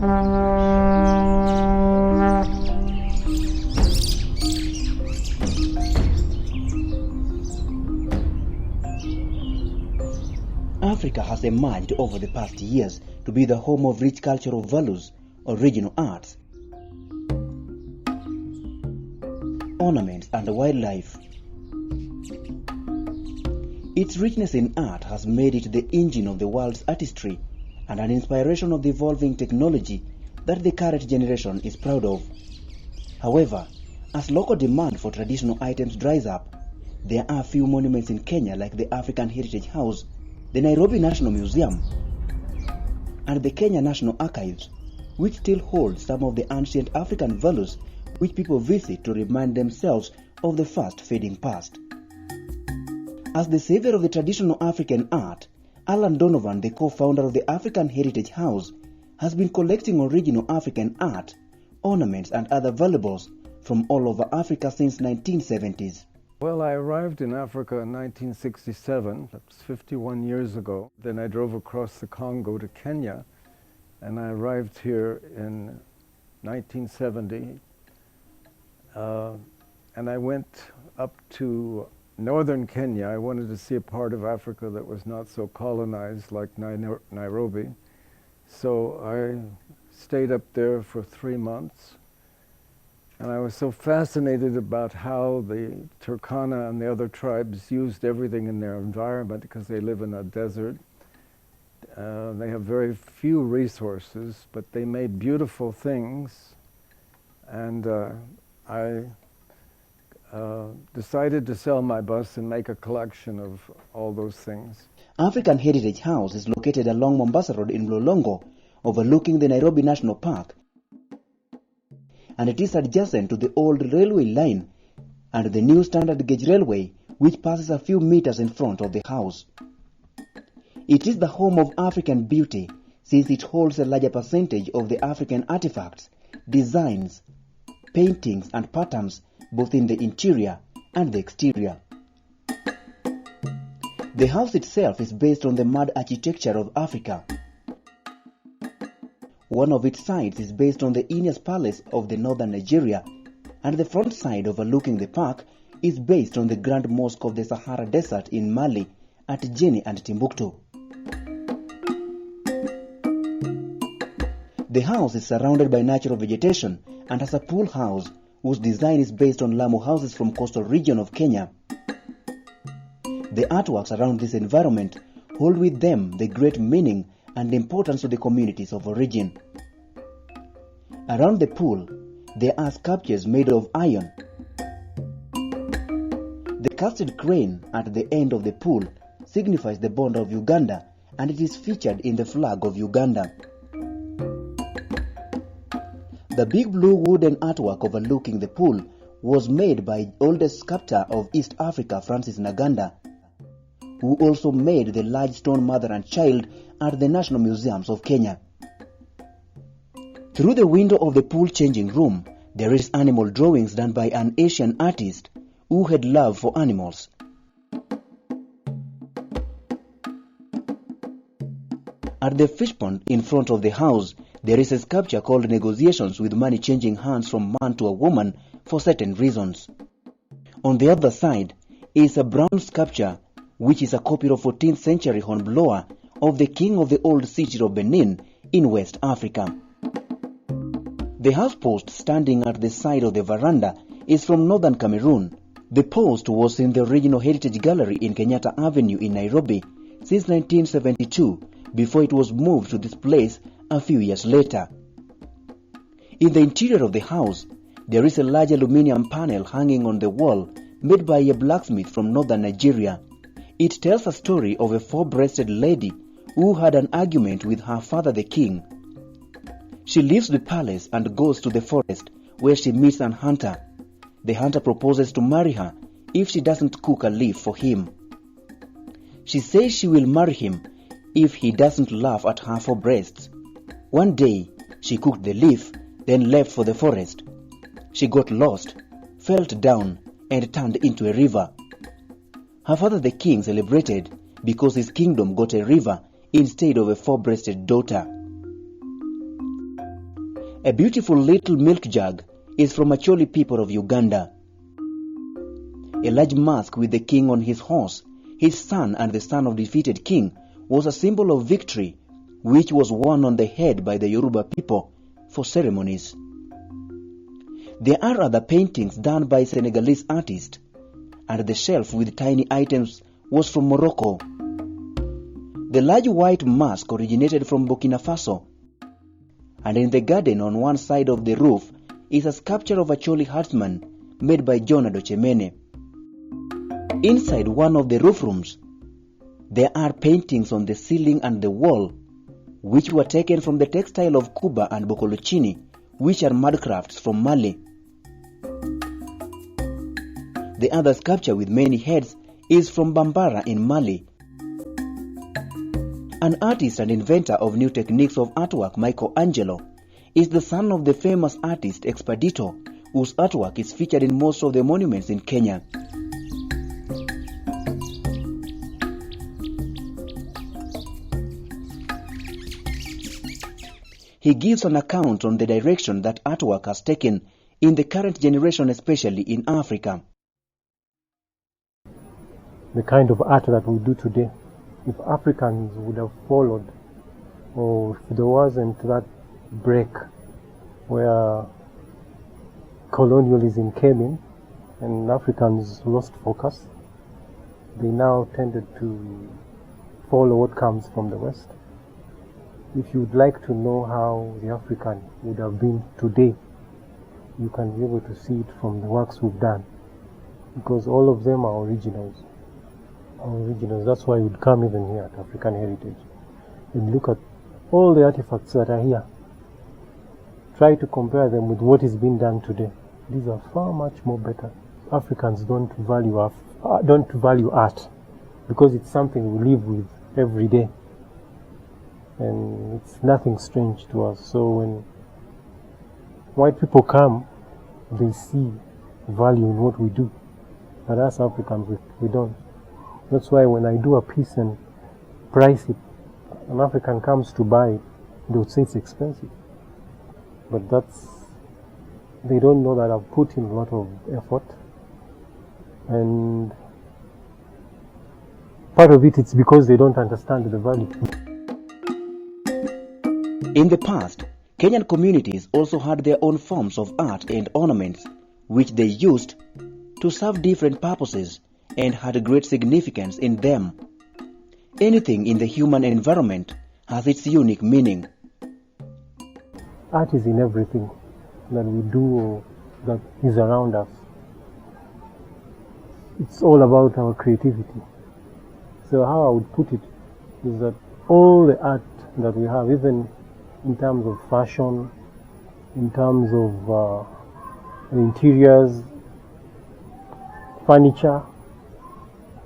Africa has emerged over the past years to be the home of rich cultural values, original arts, ornaments, and wildlife. Its richness in art has made it the engine of the world's artistry and an inspiration of the evolving technology that the current generation is proud of. However, as local demand for traditional items dries up, there are few monuments in Kenya like the African Heritage House, the Nairobi National Museum, and the Kenya National Archives, which still hold some of the ancient African values which people visit to remind themselves of the fast fading past. As the savior of the traditional African art, Alan Donovan, the co-founder of the African Heritage House, has been collecting original African art, ornaments, and other valuables from all over Africa since 1970s. Well, I arrived in Africa in 1967, that's 51 years ago. Then I drove across the Congo to Kenya, and I arrived here in 1970. And I went up to northern Kenya. I wanted to see a part of Africa that was not so colonized like Nairobi. So I stayed up there for 3 months. And I was so fascinated about how the Turkana and the other tribes used everything in their environment because they live in a desert. They have very few resources, but they made beautiful things. And I decided to sell my bus and make a collection of all those things. African Heritage House is located along Mombasa Road in Mlolongo, overlooking the Nairobi National Park. And it is adjacent to the old railway line and the new standard gauge railway, which passes a few meters in front of the house. It is the home of African beauty, since it holds a larger percentage of the African artifacts, designs, paintings, and patterns, both in the interior and the exterior. The house itself is based on the mud architecture of Africa. One of its sides is based on the Inyas Palace of the northern Nigeria, and the front side overlooking the park is based on the Grand Mosque of the Sahara Desert in Mali at Djenné and Timbuktu. The house is surrounded by natural vegetation and has a pool house whose design is based on Lamu houses from coastal region of Kenya. The artworks around this environment hold with them the great meaning and importance to the communities of origin. Around the pool, there are sculptures made of iron. The casted crane at the end of the pool signifies the border of Uganda, and it is featured in the flag of Uganda. The big blue wooden artwork overlooking the pool was made by oldest sculptor of East Africa, Francis Naganda, who also made the large stone mother and child at the National Museums of Kenya. Through the window of the pool changing room, there is animal drawings done by an Asian artist who had love for animals. At the fish pond in front of the house, there is a sculpture called Negotiations with money changing hands from man to a woman for certain reasons. On the other side is a bronze sculpture which is a copy of 14th century hornblower of the king of the old city of Benin in West Africa. The house post standing at the side of the veranda is from northern Cameroon. The post was in the original Heritage Gallery in Kenyatta Avenue in Nairobi since 1972, before it was moved to this place a few years later. In the interior of the house, there is a large aluminium panel hanging on the wall made by a blacksmith from northern Nigeria. It tells a story of a four-breasted lady who had an argument with her father the king. She leaves the palace and goes to the forest where she meets an hunter. The hunter proposes to marry her if she doesn't cook a leaf for him. She says she will marry him if he doesn't laugh at her four breasts. One day, she cooked the leaf, then left for the forest. She got lost, fell down, and turned into a river. Her father the king celebrated because his kingdom got a river instead of a four-breasted daughter. A beautiful little milk jug is from Acholi people of Uganda. A large mask with the king on his horse, his son and the son of defeated king, was a symbol of victory, which was worn on the head by the Yoruba people for ceremonies. There are other paintings done by Senegalese artists, and the shelf with tiny items was from Morocco. The large white mask originated from Burkina Faso, and in the garden on one side of the roof is a sculpture of a Choli herdsman made by John Adochemene. Inside one of the roof rooms, there are paintings on the ceiling and the wall, which were taken from the textile of Kuba and Bokolochini, which are mud crafts from Mali. The other sculpture with many heads is from Bambara in Mali. An artist and inventor of new techniques of artwork, Michelangelo, is the son of the famous artist Expedito, whose artwork is featured in most of the monuments in Kenya. He gives an account on the direction that artwork has taken in the current generation, especially in Africa. The kind of art that we do today, if Africans would have followed, or if there wasn't that break where colonialism came in and Africans lost focus, they now tended to follow what comes from the West. If you'd like to know how the African would have been today, you can be able to see it from the works we've done, because all of them are originals. That's why we'd come even here at African Heritage and look at all the artifacts that are here. Try to compare them with what is being done today. These are far much more better. Africans don't value art because it's something we live with every day, and it's nothing strange to us. So when white people come, they see value in what we do, but us Africans, we don't. That's why when I do a piece and price it, an African comes to buy it, they would say it's expensive. But they don't know that I've put in a lot of effort. And part of it's because they don't understand the value. In the past, Kenyan communities also had their own forms of art and ornaments, which they used to serve different purposes and had great significance in them. Anything in the human environment has its unique meaning. Art is in everything that we do or that is around us. It's all about our creativity. So how I would put it is that all the art that we have, even in terms of fashion, in terms of interiors, furniture,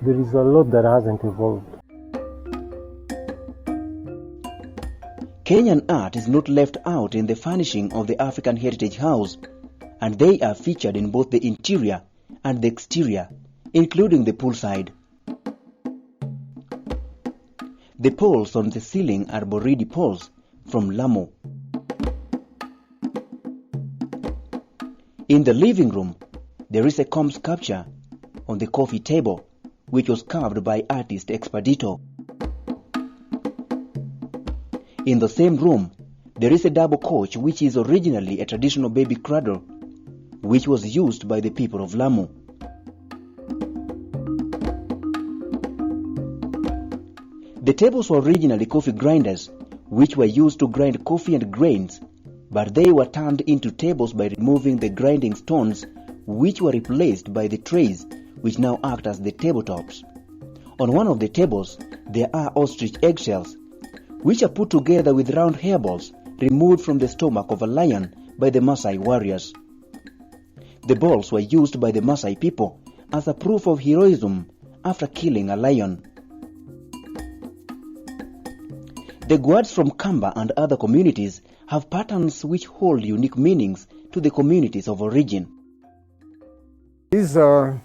there is a lot that hasn't evolved. Kenyan art is not left out in the furnishing of the African Heritage House, and they are featured in both the interior and the exterior, including the poolside. The poles on the ceiling are Boridi poles from Lamu. In the living room, there is a comb sculpture on the coffee table, which was carved by artist Expedito. In the same room, there is a double couch which is originally a traditional baby cradle, which was used by the people of Lamu. The tables were originally coffee grinders, which were used to grind coffee and grains, but they were turned into tables by removing the grinding stones, which were replaced by the trays, which now act as the tabletops. On one of the tables, there are ostrich eggshells, which are put together with round hairballs removed from the stomach of a lion by the Maasai warriors. The balls were used by the Maasai people as a proof of heroism after killing a lion. The gourds from Kamba and other communities have patterns which hold unique meanings to the communities of origin. These are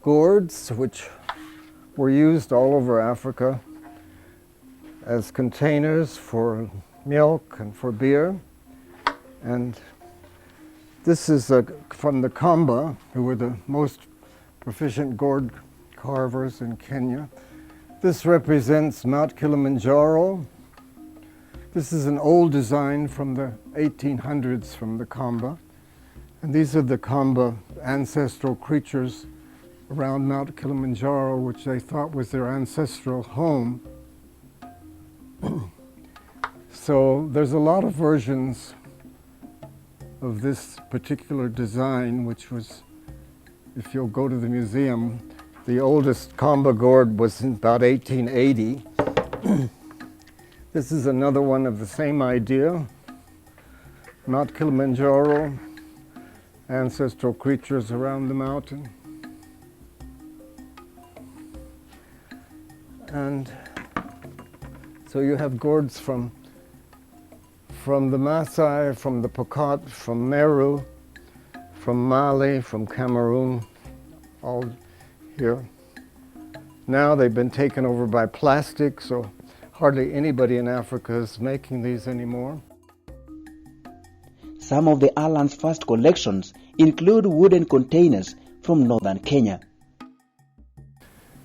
gourds which were used all over Africa as containers for milk and for beer. And this is from the Kamba, who were the most proficient gourd carvers in Kenya. This represents Mount Kilimanjaro. This is an old design from the 1800s from the Kamba. And these are the Kamba ancestral creatures around Mount Kilimanjaro, which they thought was their ancestral home. So there's a lot of versions of this particular design, which was, if you'll go to the museum, the oldest Kamba gourd was in about 1880. This is another one of the same idea. Mount Kilimanjaro, ancestral creatures around the mountain. And so you have gourds from the Maasai, from the Pokot, from Meru, from Mali, from Cameroon, all here. Now they've been taken over by plastic, so hardly anybody in Africa is making these anymore. Some of the Alan's first collections include wooden containers from northern Kenya.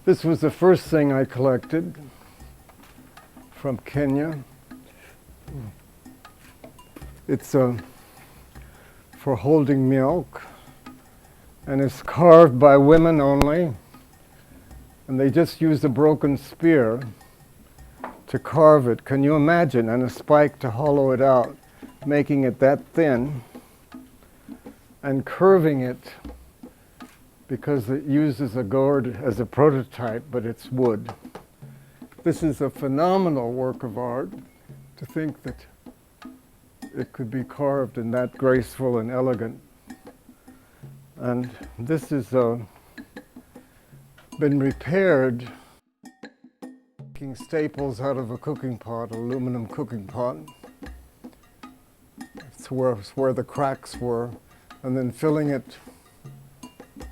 This was the first thing I collected from Kenya. It's for holding milk, and it's carved by women only, and they just use a broken spear to carve it. Can you imagine? And a spike to hollow it out, making it that thin and curving it, because it uses a gourd as a prototype, but it's wood. This is a phenomenal work of art, to think that it could be carved in that graceful and elegant. And this has been repaired, making staples out of a cooking pot, aluminum cooking pot. It's where the cracks were, and then filling it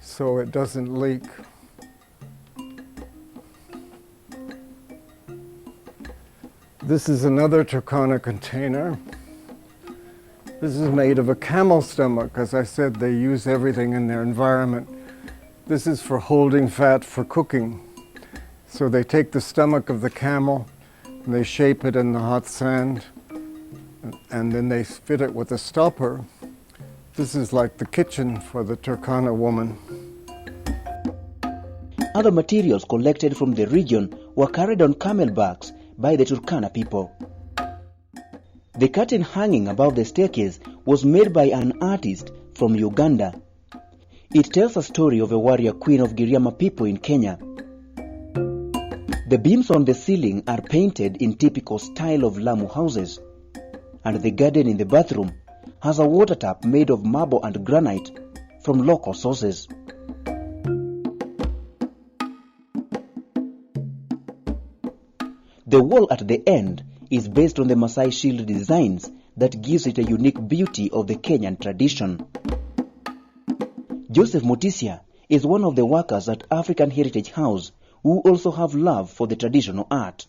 so it doesn't leak. This is another Turkana container. This is made of a camel stomach. As I said, they use everything in their environment. This is for holding fat for cooking. So they take the stomach of the camel and they shape it in the hot sand, and then they fit it with a stopper. This is like the kitchen for the Turkana woman. Other materials collected from the region were carried on camel backs by the Turkana people. The curtain hanging above the staircase was made by an artist from Uganda. It tells a story of a warrior queen of Giriama people in Kenya. The beams on the ceiling are painted in typical style of Lamu houses, and the garden in the bathroom has a water tap made of marble and granite from local sources. The wall at the end is based on the Maasai shield designs that gives it a unique beauty of the Kenyan tradition. Joseph Mutisia is one of the workers at African Heritage House who also have love for the traditional art.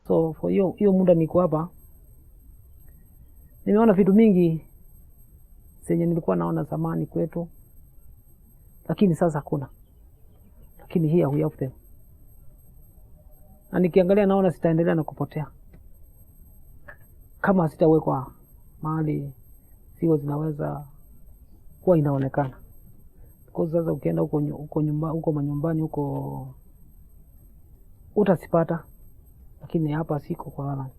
So for hiyo muda niko hapa, nimeona vitu mingi zenye nilikuwa naona zamani kwetu, lakini sasa hakuna. Lakini here we have them. Na nikiangalia naona sitaendelea na kupotea kama sitawekwa mahali sio zinaweza kuwa inaonekana. Kwa sasa ukienda huko manyumbani huko utasipata, lakini hapa siko kwa wana.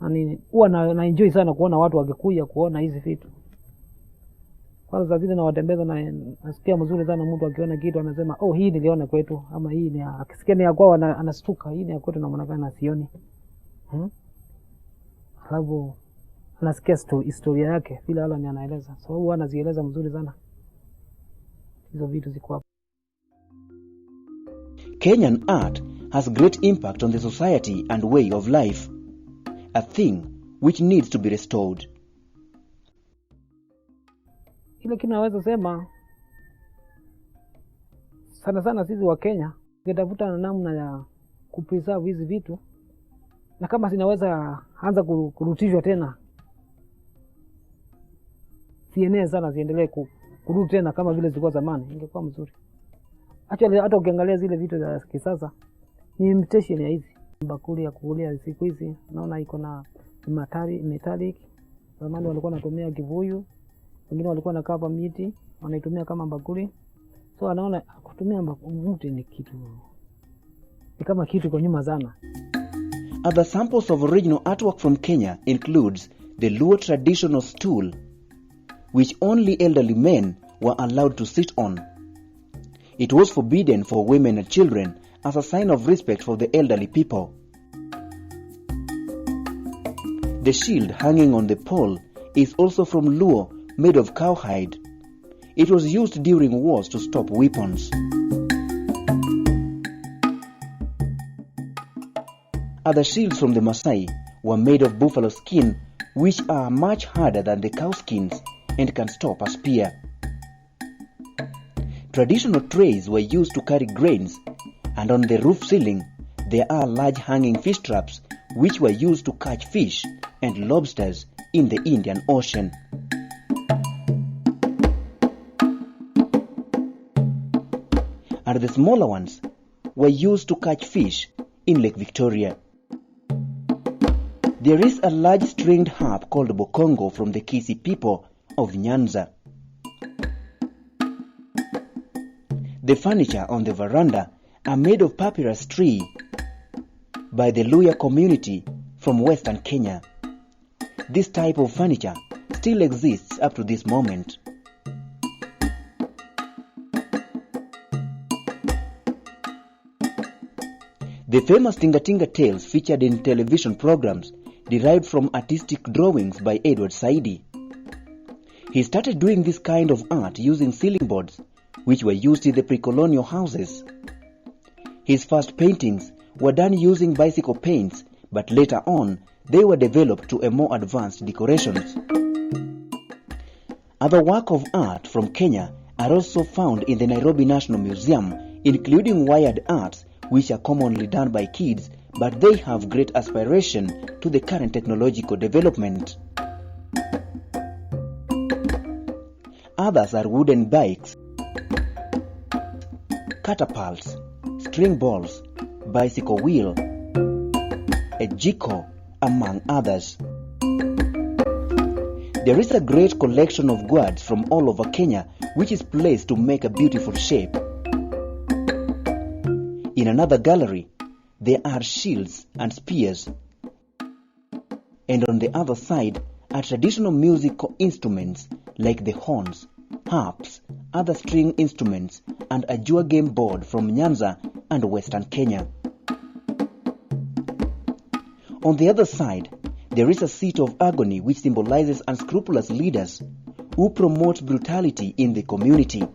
Yaani huwa na enjoy sana kuona watu wakikuja kuona hizi vitu. Kwanza zile na watembeza na nasikia mzuri sana mtu akiona kitu anasema oh hii niliona kwetu, ama hii ni akisikia ni kwao anastuka, hii ni ya kwetu na mwanakana sioni. Alafu anasikia historia yake vile Alan anaeleza. So huwa anazieleza mzuri sana. Hizo vitu ziko hapo. Kenyan art has great impact on the society and way of life, a thing which needs to be restored. Ile kinaweza sema sana sisi wa Kenya tutafuta namna ya kupreserve hizi vitu, na kama zinaweza anza kurutishwa tena zisienee sana, ziendelee kurudi tena kama vile zilikuwa zamani, ingekuwa mzuri. Actually hata ukiangalia zile vitu za kisasa ni imitation ya hizi. Bakuli ya kukulia siku hizi naona iko na metallic. Zamani walikuwa wanatumia kivuyu, wengine walikuwa na kava miti wanaitumia kama bakuli. So anaona kutumia mti ni kitu, ni kama kitu kwa nyuma sana. Other samples of original artwork from Kenya includes the Luo traditional stool, which only elderly men were allowed to sit on. It was forbidden for women and children as a sign of respect for the elderly people. The shield hanging on the pole is also from Luo, made of cowhide. It was used during wars to stop weapons. Other shields from the Maasai were made of buffalo skin, which are much harder than the cow skins and can stop a spear. Traditional trays were used to carry grains, and on the roof ceiling there are large hanging fish traps which were used to catch fish and lobsters in the Indian Ocean. And the smaller ones were used to catch fish in Lake Victoria. There is a large stringed harp called Bokongo from the Kisi people of Nyanza. The furniture on the veranda are made of papyrus tree by the Luya community from Western Kenya. This type of furniture still exists up to this moment. The famous Tinga Tinga tales featured in television programs derived from artistic drawings by Edward Saidi. He started doing this kind of art using ceiling boards, which were used in the pre-colonial houses. His first paintings were done using bicycle paints, but later on they were developed to a more advanced decorations. Other work of art from Kenya are also found in the Nairobi National Museum, including wired arts which are commonly done by kids, but they have great aspiration to the current technological development. Others are wooden bikes, catapults, string balls, bicycle wheel, a jiko, among others. There is a great collection of gourds from all over Kenya which is placed to make a beautiful shape. In another gallery, there are shields and spears. And on the other side are traditional musical instruments like the horns, harps, other string instruments, and a jua game board from Nyanza and Western Kenya. On the other side, there is a seat of agony which symbolizes unscrupulous leaders who promote brutality in the community.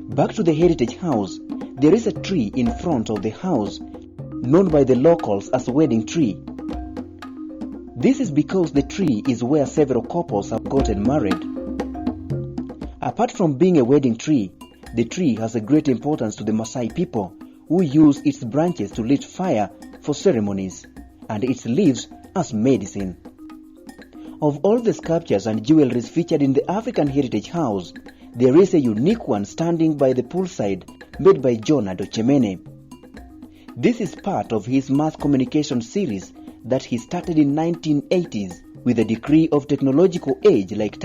Back to the Heritage House, there is a tree in front of the house known by the locals as wedding tree. This is because the tree is where several couples have gotten married. Apart from being a wedding tree, the tree has a great importance to the Maasai people who use its branches to lit fire for ceremonies and its leaves as medicine. Of all the sculptures and jewelries featured in the African Heritage House, there is a unique one standing by the poolside made by Jonah Dochemene. This is part of his mass communication series that he started in 1980s with a degree of technological age like